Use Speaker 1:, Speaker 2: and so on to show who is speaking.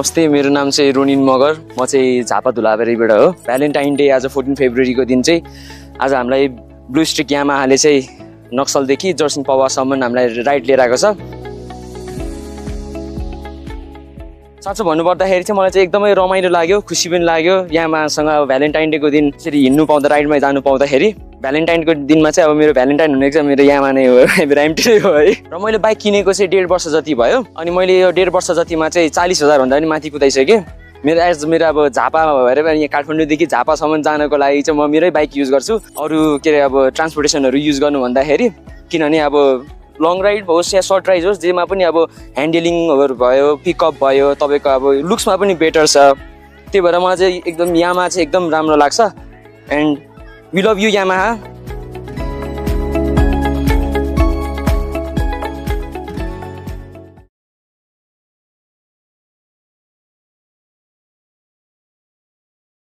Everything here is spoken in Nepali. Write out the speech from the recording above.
Speaker 1: नमस्ते, मेरो नाम चाहिँ रोनिन मगर। म चाहिँ झापा धुलाबारीबाट हो। भ्यालेन्टाइन डे आज 14 फेब्रुअरीको दिन चाहिँ आज हामीलाई ब्लू स्ट्रिक यामाहाले चाहिँ नक्सलदेखि जर्सिङ पवासम्म हामीलाई राइड लिएर आएको छ। साँचो भन्नुपर्दाखेरि चाहिँ मलाई चाहिँ एकदमै रमाइलो लाग्यो, खुसी पनि लाग्यो। यामासँग अब भ्यालेन्टाइन डेको दिन यसरी हिँड्नु पाउँदा, राइडमा जानु पाउँदाखेरि। भ्यालेन्टाइनको दिनमा चाहिँ अब मेरो भ्यालेन्टाइन हुने चाहिँ मेरो यामा नै हो, मेरो एमटी नै हो है। र मैले बाइक किनेको चाहिँ 1.5 वर्ष जति भयो। अनि मैले यो 1.5 वर्ष जतिमा चाहिँ 40,000 भन्दा पनि माथि कुदाइसकेँ। मेरो अब झापा भएर यहाँ काठमाडौँदेखि झापासम्म जानको लागि चाहिँ म मेरै बाइक युज गर्छु। अरू के अरे अब ट्रान्सपोर्टेसनहरू युज गर्नु भन्दाखेरि, किनभने अब लङ राइड होस् या सर्ट राइड होस्, जेमा पनि अब ह्यान्डलिङहरू भयो, पिकअप भयो, तपाईँको अब लुक्समा पनि बेटर छ। त्यही भएर मलाई चाहिँ एकदम यामा चाहिँ एकदम राम्रो लाग्छ। And we love you Yamaha.